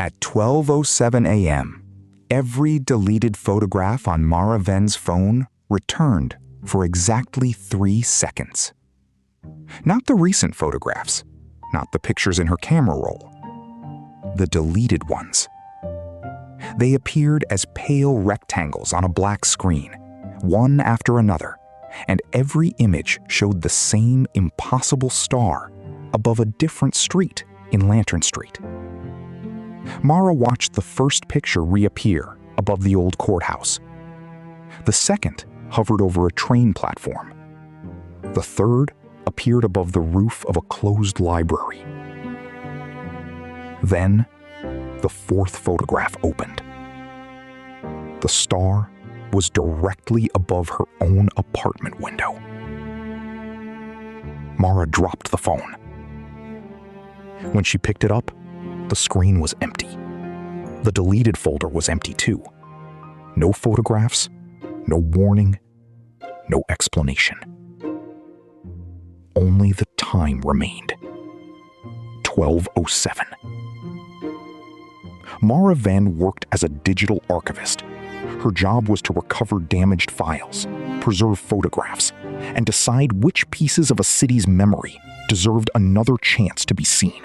At 12:07 a.m., every deleted photograph on Mara Venn's phone returned for exactly 3 seconds. Not the recent photographs, not the pictures in her camera roll, the deleted ones. They appeared as pale rectangles on a black screen, one after another, and every image showed the same impossible star above a different street in Lantern Street. Mara watched the first picture reappear above the old courthouse. The second hovered over a train platform. The third appeared above the roof of a closed library. Then, the fourth photograph opened. The star was directly above her own apartment window. Mara dropped the phone. When she picked it up, the screen was empty. The deleted folder was empty too. No photographs, no warning, no explanation. Only the time remained. 12:07. Mara Venn worked as a digital archivist. Her job was to recover damaged files, preserve photographs, and decide which pieces of a city's memory deserved another chance to be seen.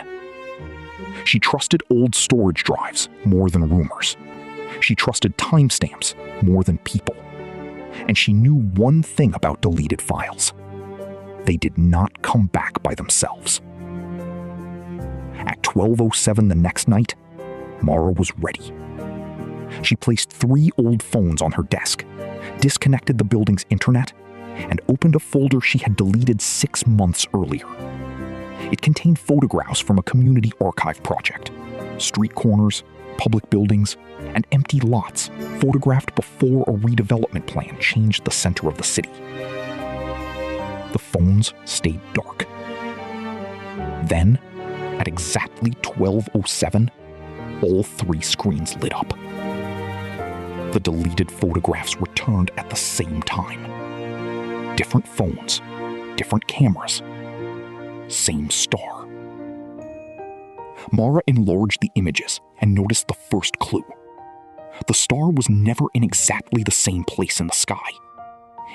She trusted old storage drives more than rumors. She trusted timestamps more than people. And she knew one thing about deleted files. They did not come back by themselves. At 12:07 the next night, Mara was ready. She placed 3 old phones on her desk, disconnected the building's internet, and opened a folder she had deleted 6 months earlier. It contained photographs from a community archive project, street corners, public buildings, and empty lots photographed before a redevelopment plan changed the center of the city. The phones stayed dark. Then, at exactly 12:07, all 3 screens lit up. The deleted photographs returned at the same time. Different phones, different cameras, same star. Mara enlarged the images and noticed the first clue. The star was never in exactly the same place in the sky.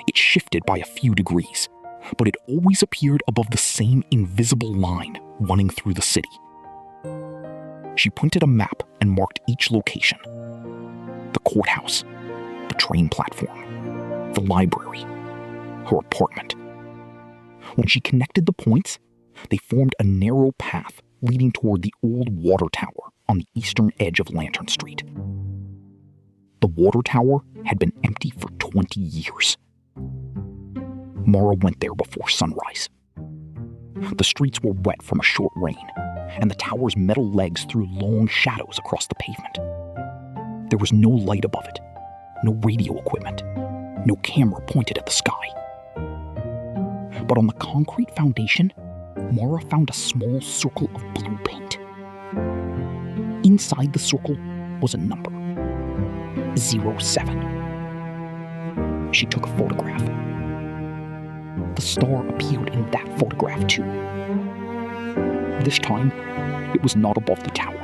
It shifted by a few degrees, but it always appeared above the same invisible line running through the city. She printed a map and marked each location: the courthouse, the train platform, the library, her apartment. When she connected the points, they formed a narrow path leading toward the old water tower on the eastern edge of Lantern Street. The water tower had been empty for 20 years. Mara went there before sunrise. The streets were wet from a short rain, and the tower's metal legs threw long shadows across the pavement. There was no light above it, no radio equipment, no camera pointed at the sky. But on the concrete foundation, Mara found a small circle of blue paint. Inside the circle was a number, 07. She took a photograph. The star appeared in that photograph too. This time, it was not above the tower.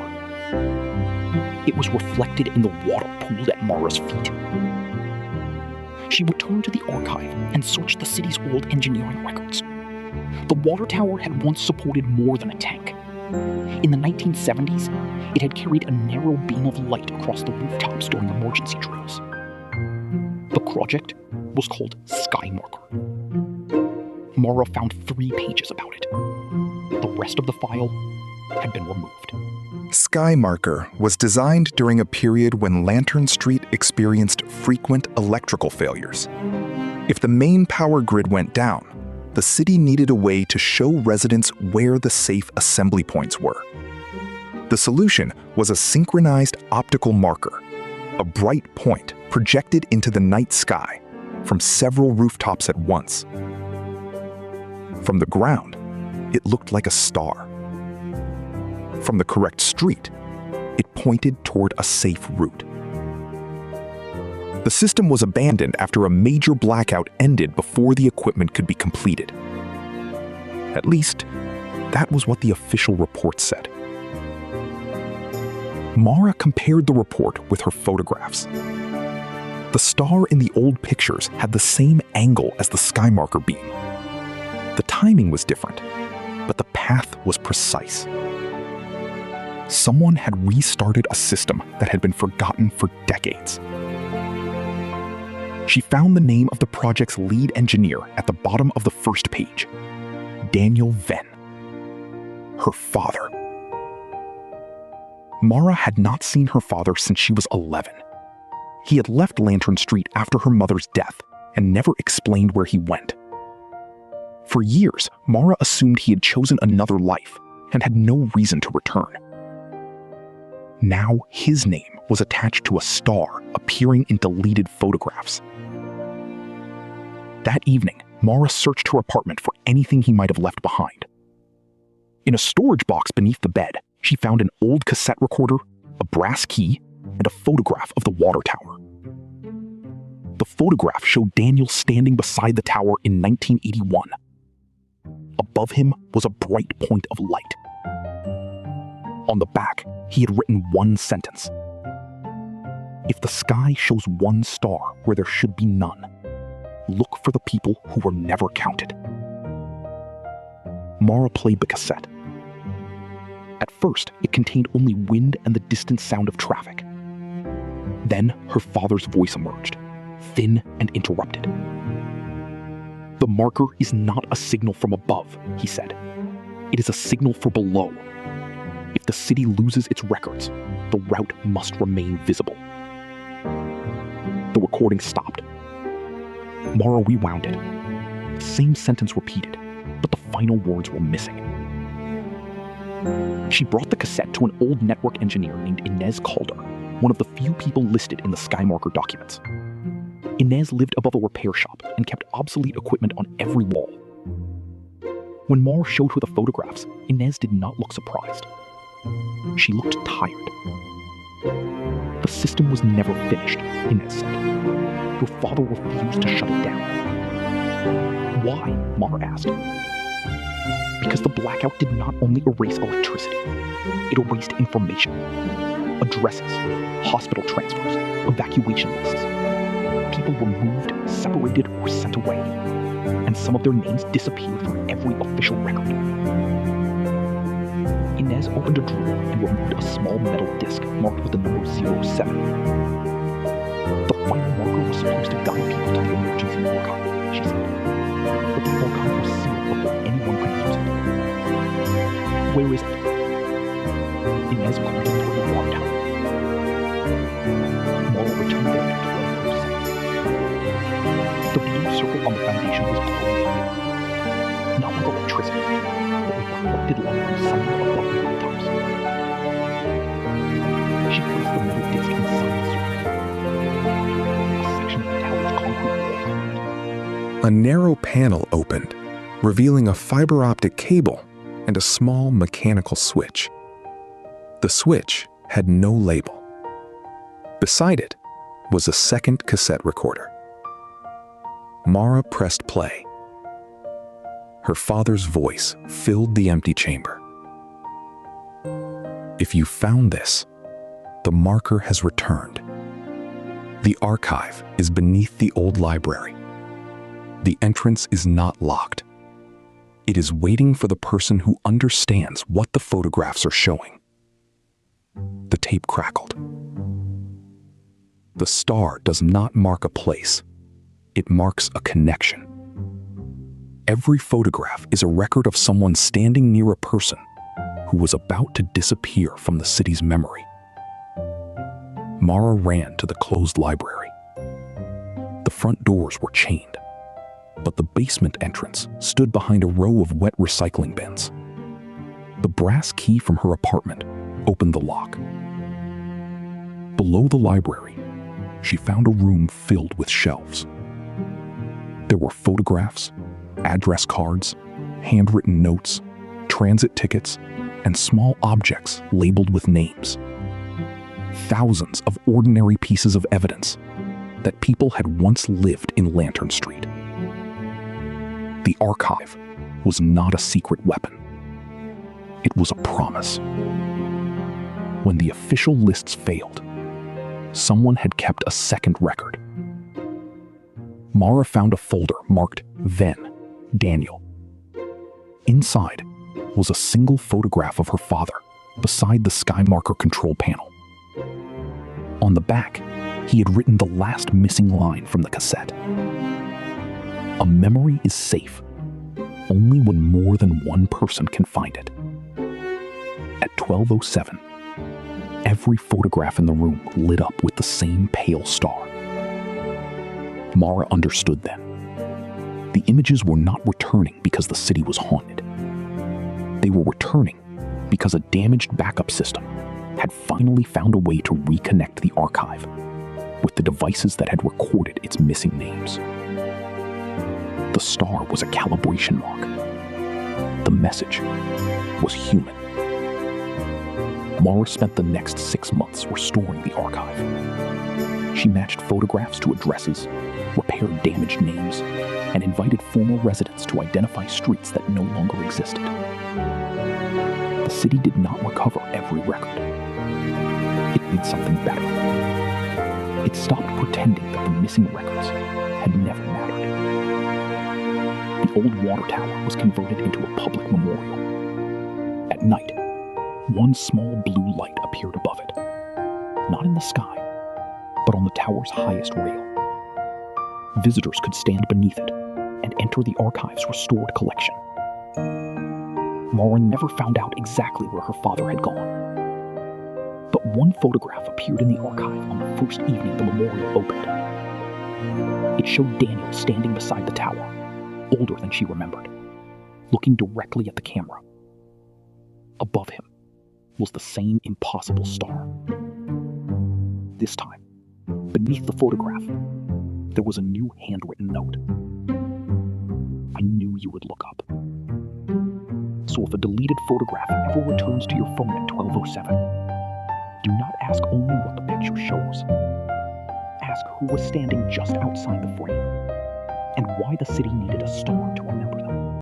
It was reflected in the water pool at Mara's feet. She returned to the archive and searched the city's old engineering records. The water tower had once supported more than a tank. In the 1970s, it had carried a narrow beam of light across the rooftops during emergency drills. The project was called Skymarker. Mara found 3 pages about it. The rest of the file had been removed. Skymarker was designed during a period when Lantern Street experienced frequent electrical failures. If the main power grid went down, the city needed a way to show residents where the safe assembly points were. The solution was a synchronized optical marker, a bright point projected into the night sky from several rooftops at once. From the ground, it looked like a star. From the correct street, it pointed toward a safe route. The system was abandoned after a major blackout ended before the equipment could be completed. At least, that was what the official report said. Mara compared the report with her photographs. The star in the old pictures had the same angle as the sky marker beam. The timing was different, but the path was precise. Someone had restarted a system that had been forgotten for decades. She found the name of the project's lead engineer at the bottom of the first page, Daniel Venn, her father. Mara had not seen her father since she was 11. He had left Lantern Street after her mother's death and never explained where he went. For years, Mara assumed he had chosen another life and had no reason to return. Now his name was attached to a star appearing in deleted photographs. That evening, Mara searched her apartment for anything he might have left behind. In a storage box beneath the bed, she found an old cassette recorder, a brass key, and a photograph of the water tower. The photograph showed Daniel standing beside the tower in 1981. Above him was a bright point of light. On the back, he had written one sentence. "If the sky shows one star where there should be none, look for the people who were never counted." Mara played the cassette. At first, it contained only wind and the distant sound of traffic. Then her father's voice emerged, thin and interrupted. "The marker is not a signal from above," he said. "It is a signal for below. If the city loses its records, the route must remain visible." The recording stopped. Mara rewound it. The same sentence repeated, but the final words were missing. She brought the cassette to an old network engineer named Inez Calder, one of the few people listed in the Skymarker documents. Inez lived above a repair shop and kept obsolete equipment on every wall. When Mara showed her the photographs, Inez did not look surprised. She looked tired. "The system was never finished," Inez said. "Your father refused to shut it down." "Why?" Mara asked. "Because the blackout did not only erase electricity, it erased information. Addresses, hospital transfers, evacuation lists. People were moved, separated, or sent away, and some of their names disappeared from every official record." Inez opened a drawer and removed a small metal disc marked with the number 07. "The final marker was supposed to guide people to the emergency archive," she said. "But the archive was sealed before anyone could use it." "Where is it?" Inez pointed toward the water tower. Mara returned there and twirled her sentence. The blue circle on the foundation was glowing red, not with electricity, but with reflected light from somewhere above the rooftops. She placed the middle disc inside the circle. A section of the tower's concrete wall cleared. A narrow panel opened, revealing a fiber optic cable and a small mechanical switch. The switch had no label. Beside it was a second cassette recorder. Mara pressed play. Her father's voice filled the empty chamber. "If you found this, the marker has returned. The archive is beneath the old library. The entrance is not locked. It is waiting for the person who understands what the photographs are showing." The tape crackled. The star does not mark a place. It marks a connection. Every photograph is a record of someone standing near a person who was about to disappear from the city's memory. Mara ran to the closed library. The front doors were chained, but the basement entrance stood behind a row of wet recycling bins. The brass key from her apartment opened the lock. Below the library, she found a room filled with shelves. There were photographs, address cards, handwritten notes, transit tickets, and small objects labeled with names. Thousands of ordinary pieces of evidence that people had once lived in Lantern Street. The archive was not a secret weapon. It was a promise. When the official lists failed, someone had kept a second record. Mara found a folder marked Venn, Daniel. Inside was a single photograph of her father beside the sky marker control panel. On the back, he had written the last missing line from the cassette. A memory is safe only when more than one person can find it. At 12:07, every photograph in the room lit up with the same pale star. Mara understood then. The images were not returning because the city was haunted. They were returning because a damaged backup system had finally found a way to reconnect the archive with the devices that had recorded its missing names. The star was a calibration mark. The message was human. Mara spent the next 6 months restoring the archive. She matched photographs to addresses, repaired damaged names, and invited former residents to identify streets that no longer existed. The city did not recover every record. It did something better. It stopped pretending that the missing records had never mattered. The old water tower was converted into a public memorial. At night, one small blue light appeared above it, not in the sky, but on the tower's highest rail. Visitors could stand beneath it and enter the archive's restored collection. Mara never found out exactly where her father had gone. But one photograph appeared in the archive on the first evening the memorial opened. It showed Daniel standing beside the tower, older than she remembered, looking directly at the camera. Above him was the same impossible star. This time, beneath the photograph, there was a new handwritten note. I knew you would look up. So if a deleted photograph ever returns to your phone at 12:07, do not ask only what the picture shows. Ask who was standing just outside the frame, and why the city needed a star to remember.